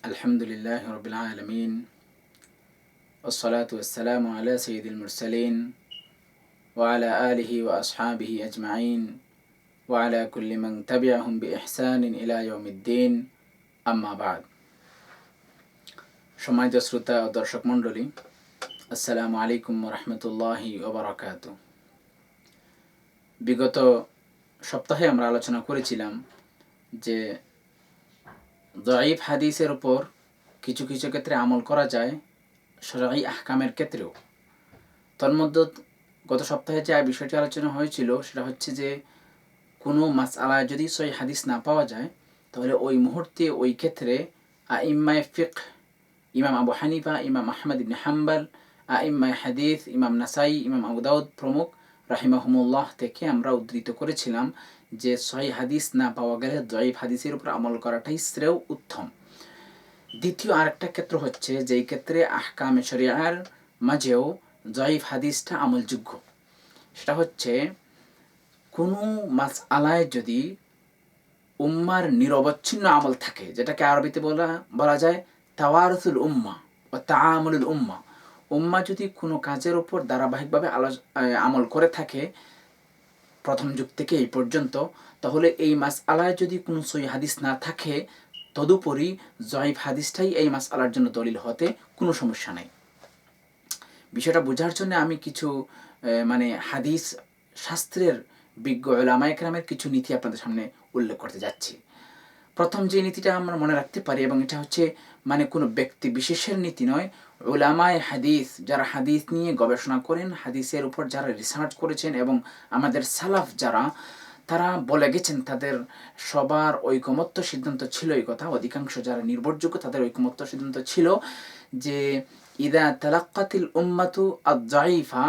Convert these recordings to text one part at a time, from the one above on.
আলহামদুলিল্লাহ রবিল আলমিন ওসলাতু ওয়াসসালামু আলা সৈয়দুল মুরসালিন ওয়া আলা আলিহি ওয়া আসহাবিহি আজমাইন ওয়া আলা কুল্লি মান তাবিআহুম বিইহসানিন ইলা ইয়াউমিদ্দিন আম্মা বা'দ। সম্মানিত শ্রোতা ও দর্শক মণ্ডলী, আসসালামু আলাইকুম ওয়া রাহমাতুল্লাহি ওয়া বারাকাতুহু। বিগত সপ্তাহে আমরা আলোচনা করেছিলাম যে দঈফ হাদিসের উপর কিছু কিছু ক্ষেত্রে আমল করা যায়, শরঈ আহকামের ক্ষেত্রেও। তন্মধ্যে গত সপ্তাহে যে বিষয়টি আলোচনা হয়েছিল সেটা হচ্ছে যে কোনো মাসআলায় যদি সহিহ হাদিস না পাওয়া যায় তাহলে ওই মুহূর্তে ওই ক্ষেত্রে আইম্মায়ে ফিকহ, ইমাম আবু হানিফা, ইমাম আহমদ ইবনে হাম্বল, আইম্মায়ে হাদিস, ইমাম নাসাই, ইমাম আবু দাউদ প্রমুখ রাহিমাহুমুল্লাহ থেকে আমরা উদ্ধৃত করেছিলাম যে সহিহ হাদিস না পাওয়া গেলে দঈফ হাদিসের উপর আমল করাটাই শ্রেয়, উত্তম। দ্বিতীয় আরেকটা ক্ষেত্র হচ্ছে যেই ক্ষেত্রে আহকামে শরিয়ার মাঝেও দঈফ হাদিসটা আমলযোগ্য। সেটা হচ্ছে কোনো মাসআলায় যদি উম্মার নিরবচ্ছিন্ন আমল থাকে, যেটাকে আরবিতে বলা যায় তাওয়ারুসুল উম্মাহ ও তাআমুলুল উম্মাহ। উম্মাহ যদি কোনো কাজের উপর ধারাবাহিকভাবে আমল করে থাকে প্রথম যুগ থেকে এই পর্যন্ত, তাহলে এই মাসআলায় যদি কোনো সহিহ হাদিস না থাকে তদুপরি দঈফ হাদিসটাই এই মাসআলার জন্য দলিল হতে কোনো সমস্যা নাই। বিষয়টা বোঝার জন্য আমি কিছু হাদিস শাস্ত্রের বিজ্ঞ উলামায়ে কেরামের কিছু নীতি আপনাদের সামনে উল্লেখ করতে যাচ্ছি। প্রথম যে নীতিটা আমরা মনে রাখতে পারি, এবং এটা হচ্ছে কোনো ব্যক্তি বিশেষের নীতি নয়, উলামায়ে হাদিস যারা হাদিস নিয়ে গবেষণা করেন, হাদিসের উপর যারা রিসার্চ করেছেন, এবং আমাদের সালাফ যারা, তারা বলে গেছেন, তাদের সবার ঐকমত্য সিদ্ধান্ত ছিল এই কথা, অধিকাংশ যারা নির্ভরযোগ্য তাদের ঐকমত্য সিদ্ধান্ত ছিল যে ইদা তালাক্কাতিল উম্মাতু আদ-দাঈফা,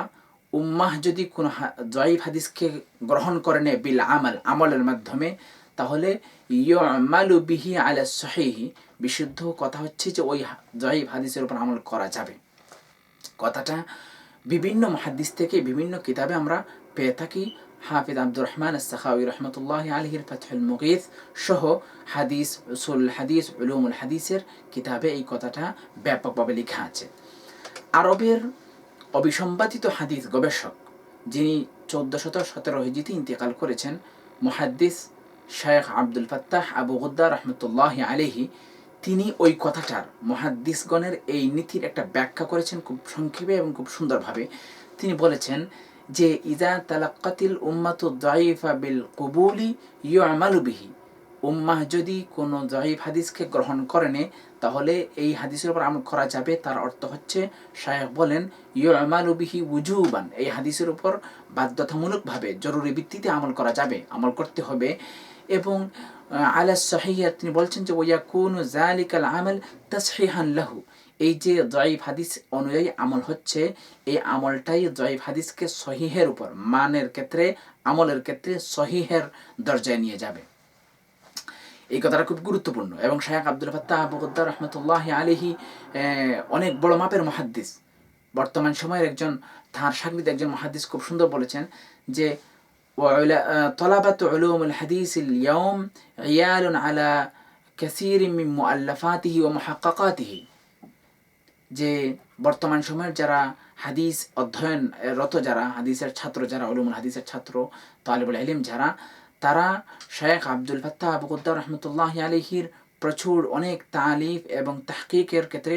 উম্মাহ যদি কোনো দঈফ হাদিসকে গ্রহণ করে নেয় বিল আমলের মাধ্যমে, তাহলে ইউমালু বিহি আলা সহিহি, বিশুদ্ধ কথা হচ্ছে যে ওই দঈফ হাদিসের উপর আমল করা যাবে। কথাটা বিভিন্ন মুহাদ্দিস থেকে বিভিন্ন কিতাবে আমরা পেয়ে থাকি। হাফিজ আব্দুর রহমান আস-সাখাওয়ী রাহমাতুল্লাহি আলাইহির ফাতহুল মুগীথ সহ হাদিস, উসুল হাদিস, উলুমুল হাদিসের কিতাবে এই কথাটা ব্যাপকভাবে লেখা আছে। আরবের অবিসম্বাদিত হাদিস গবেষক, যিনি 1417 হিজরিতে ইন্তেকাল করেছেন, মুহাদ্দিস শায়খ আব্দুল ফাত্তাহ আবু গুদ্দা রাহমাতুল্লাহি আলাইহি, তিনি ওই কথাটার, মুহাদ্দিসগণের এই নীতির একটা ব্যাখ্যা করেছেন খুব সংক্ষেপে এবং খুব সুন্দরভাবে। তিনি বলেছেন যে ইজা তালাক্কাতিল উম্মাতু দাঈফা বিল কুবুলি ইউমালু বিহি, উম্মাহ যদি কোনো দঈফ হাদিসকে গ্রহণ করে নেয় তাহলে এই হাদিসের উপর আমল করা যাবে। তার অর্থ হচ্ছে, শায়খ বলেন, ইউমালু বিহি উজুবান, এই হাদিসের উপর বাধ্যতামূলকভাবে জরুরি ভিত্তিতে আমল করা যাবে, আমল করতে হবে। এবং আলা সহিহ তিনি বলছেন যে ওয়াকুনু যালিকাল আমাল তাসহিহান লাহু, এই যে দঈফ হাদিস অনুযায়ী আমল হচ্ছে, এই আমলটাই দঈফ হাদিসকে সহিহের উপর, মানের ক্ষেত্রে, আমলের ক্ষেত্রে সহিহের দরজায় নিয়ে যাবে। এই কথাটা খুব গুরুত্বপূর্ণ। এবং শায়খ আব্দুল ফাত্তাহ আবু গুদ্দা রাহমাতুল্লাহি আলাইহি অনেক বড় মাপের মুহাদ্দিস, বর্তমান সময়ের একজন, তার শাগির্দ একজন মুহাদ্দিস খুব সুন্দর বলেছেন যে তলাবাতু উলুমুল হাদিসিল ইয়াউম ইয়ালুন আলা কাসীরিন মিন মুআল্লাফাতিহি ওয়া মুহাক্কাকাতিহি, যে বর্তমান সময়ের যারা হাদিস অধ্যয়নরত, যারা হাদিসের ছাত্র, যারা উলুমুল হাদিসের ছাত্র, তালিবুল ইলম যারা, তারা শায়খ আব্দুল ফাত্তাহ আবু গুদ্দা রাহমাতুল্লাহি আলাইহির প্রচুর অনেক তালিফ এবং তাহকিকের ক্ষেত্রে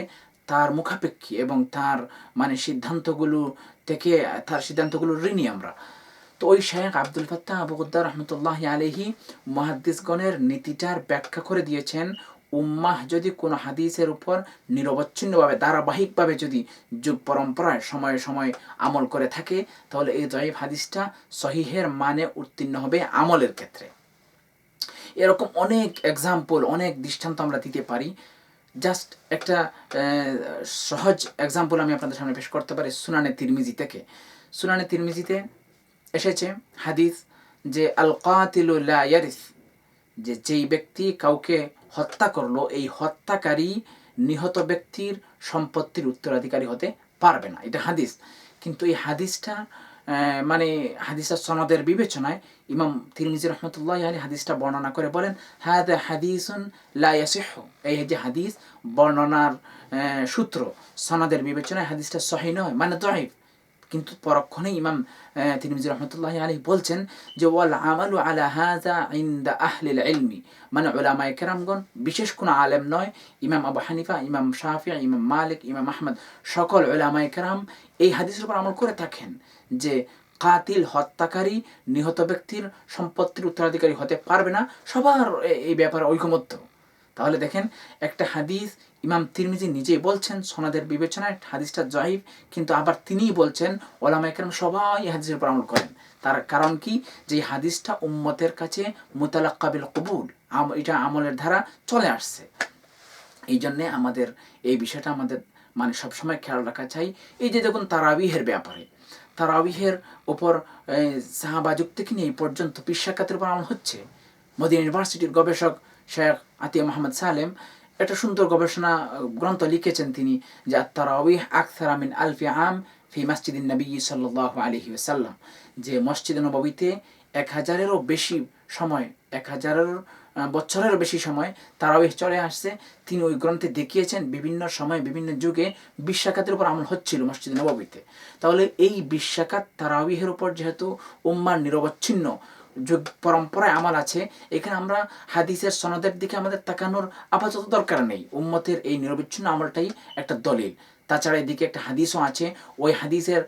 তার মুখাপেক্ষী, এবং তার সিদ্ধান্তগুলো থেকে, তার সিদ্ধান্তগুলো ঋণী আমরা। তো ওই শায়খ আব্দুল ফাত্তাহ আবু গুদ্দা রাহমাতুল্লাহি আলাইহি মুহাদ্দিসগণের নীতিটার ব্যাখ্যা করে দিয়েছেন। উম্মাহ যদি কোনো হাদিসের উপর নিরবচ্ছিন্নভাবে, ধারাবাহিকভাবে যদি যুগ পরম্পরায় সময়ে সময়ে আমল করে থাকে, তাহলে এই দঈফ হাদিসটা সহিহের মানে উত্তীর্ণ হবে আমলের ক্ষেত্রে। এরকম অনেক এক্সাম্পল, অনেক দৃষ্টান্ত আমরা দিতে পারি। জাস্ট একটা সহজ এক্সাম্পল আমি আপনাদের সামনে পেশ করতে পারি সুনানে তিরমিজি থেকে। সুনানে তিরমিজিতে এসেছে হাদিস যে আল কাতিলু লা ইয়ারিস, যে যেই ব্যক্তি কাউকে হত্যা করলো, এই হত্যাকারী নিহত ব্যক্তির সম্পত্তির উত্তরাধিকারী হতে পারবে না। এটা হাদিস, কিন্তু এই হাদিসটা মানে হাদিসের সনদের বিবেচনায় ইমাম তিরমিজি রহমতুল্লাহ আলাইহি হাদিসটা বর্ণনা করে বলেন, হাদা হাদিসুন লা ইয়াসিহু, এই যে হাদিস বর্ণনার সূত্র সনদের বিবেচনায় হাদিসটা সহিহ নয়, মানে দঈফ। কিন্তু পরক্ষণে ইমাম তিরমিজি রহমতুল্লাহ আলাইহি বলছেন যে ওয়াল আমালু আলা হাযা ইনদা আহলিল ইলমি, মানে উলামায়ে কেরামগণ, বিশেষ কোনো আলেম নয়, ইমাম আবু হানিফা, ইমাম শাফিঈ, ইমাম মালিক, ইমাম আহমদ, সকল উলামায়ে কেরাম এই হাদিসের উপর আমল করে থাকেন যে কাতিল, হত্যাকারী, নিহত ব্যক্তির সম্পত্তির উত্তরাধিকারী হতে পারবে না, সবার এই ব্যাপারে ঐকমত্য। তাহলে দেখেন, একটা হাদিস ইমাম তিরমিজি নিজেই বলছেন সনদের বিবেচনায় হাদিসটা জয়ীফ, কিন্তু আবার তিনিই বলছেন ওলামায়ে কেরাম সবাই এই হাদিসের উপর আমল করেন। তার কারণ কি, যে হাদিসটা উম্মতের কাছে মুতালাক্কা বিল কবুল, এটা আমলের ধারা চলে আসছে। এই জন্যে আমাদের এই বিষয়টা আমাদের মানে সবসময় খেয়াল রাখা চাই। এই যে দেখুন তারাবিহের ব্যাপারে, তারাবিহের ওপর সাহাবা যুগ থেকে নিয়ে এই পর্যন্ত 20 রাকাতের উপর আমল হচ্ছে। মদিনা ইউনিভার্সিটির গবেষক শেখ আতিয়া মোহাম্মদ সালেম একটা সুন্দর গবেষণা গ্রন্থ লিখেছেন তিনি, যে আত-তারাবিহ আকসারা মিন আলফি আম ফি মসজিদিন নবী সাল্লাল্লাহু আলাইহি ওয়াসাল্লাম, যে মসজিদে নববীতে 1000-এরও বেশি সময়, 1000 বছরেরও বেশি সময় তারাবিহ চলে আসছে। তিনি ওই গ্রন্থে দেখিয়েছেন বিভিন্ন সময় বিভিন্ন যুগে 20 রাকাতের উপর আমল হচ্ছিল মসজিদে নববীতে। তাহলে এই 20 রাকাত তারাবিহের উপর যেহেতু উম্মার নিরবচ্ছিন্ন যুগ পরম্পরায় আমল আছে, এখানে আমরা হাদিসের সনদের দিকে আমাদের তাকানোর আপাতত দরকার নেই। উম্মতের এই নিরবচ্ছিন্ন আমলটাই একটা দলিল। তাছাড়া এদিকে একটা হাদিসও আছে, ওই হাদিসের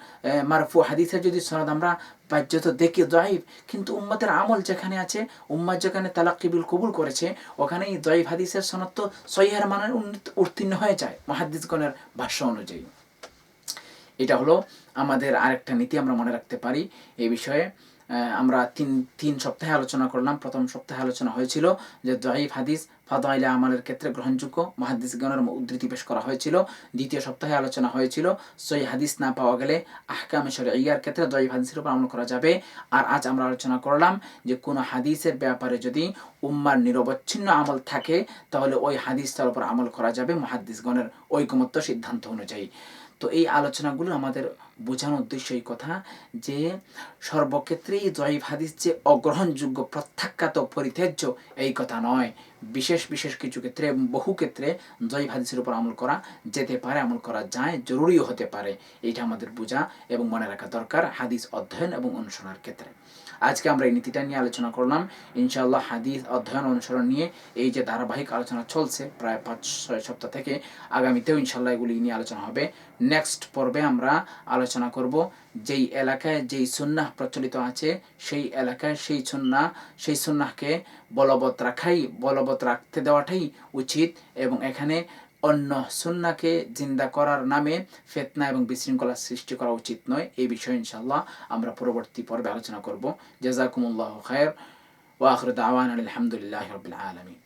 মারফু হাদিসের যদি সনদ আমরা বাহ্যত দেখি দঈফ, কিন্তু উম্মতের আমল যেখানে আছে, উম্মাত যেখানে তালাক্কি বিল কবুল করেছে, ওখানে এই দঈফ হাদিসের সনদ তো সহিহের মানের উত্তীর্ণ হয়ে যায় মুহাদ্দিসগণের ভাষ্য অনুযায়ী। এটা হলো আমাদের আরেকটা নীতি আমরা মনে রাখতে পারি এই বিষয়ে। আমরা তিন সপ্তাহে আলোচনা করলাম। প্রথম সপ্তাহে আলোচনা হয়েছিল যে দঈফ হাদিস ফাদাইলে আমলের ক্ষেত্রে গ্রহণযোগ্য, মুহাদ্দিসগণের উদ্ধৃতি পেশ করা হয়েছিল। দ্বিতীয় সপ্তাহে আলোচনা হয়েছিল সহিহ হাদিস না পাওয়া গেলে আহকামে শরঈয়ার ক্ষেত্রে দঈফ হাদিসের উপর আমল করা যাবে। আর আজ আমরা আলোচনা করলাম যে কোনো হাদিসের ব্যাপারে যদি উম্মার নিরবচ্ছিন্ন আমল থাকে, তাহলে ওই হাদিসটার উপর আমল করা যাবে মুহাদ্দিসগণের ঐকমত্য সিদ্ধান্ত অনুযায়ী। তো এই আলোচনাগুলো আমাদের বোঝানোর উদ্দেশ্য এই কথা যে সর্বক্ষেত্রেই দঈফ হাদিস যে অগ্রহণযোগ্য, প্রত্যাখ্যাত, পরিত্যাজ্য, এই কথা নয়। বিশেষ বিশেষ কিছু ক্ষেত্রে, বহু ক্ষেত্রে দঈফ হাদিসের উপর আমল করা যেতে পারে, আমল করা যায়, জরুরিও হতে পারে। এইটা আমাদের বোঝা এবং মনে রাখা দরকার হাদিস অধ্যয়ন এবং অনুসরণের ক্ষেত্রে। আজকে আমরা এই নীতিটা নিয়ে আলোচনা করলাম। ইনশাআল্লাহ হাদিস অধ্যয়ন অনুসরণ নিয়ে এই যে ধারাবাহিক আলোচনা চলছে প্রায় 5-6 সপ্তাহ থেকে, আগামীতেও ইনশাআল্লাহ এগুলি নিয়ে আলোচনা হবে। নেক্সট পর্বে আমরা আলোচনা করব যেই এলাকায় যেই সুন্নাহ প্রচলিত আছে, সেই এলাকায় সেই সুন্নাহকে বলবৎ রাখতে দেওয়াটাই উচিত, এবং এখানে অন্য সুন্নাহকে জিন্দা করার নামে ফিতনা এবং বিশৃঙ্খলার সৃষ্টি করা উচিত নয়। এই বিষয়ে ইনশাআল্লাহ আমরা পরবর্তী পর্বে আলোচনা করব। জাযাকুমুল্লাহু খায়র ওয়া আখিরু দাওয়ানা আলহামদুলিল্লাহি রাব্বিল আলামিন।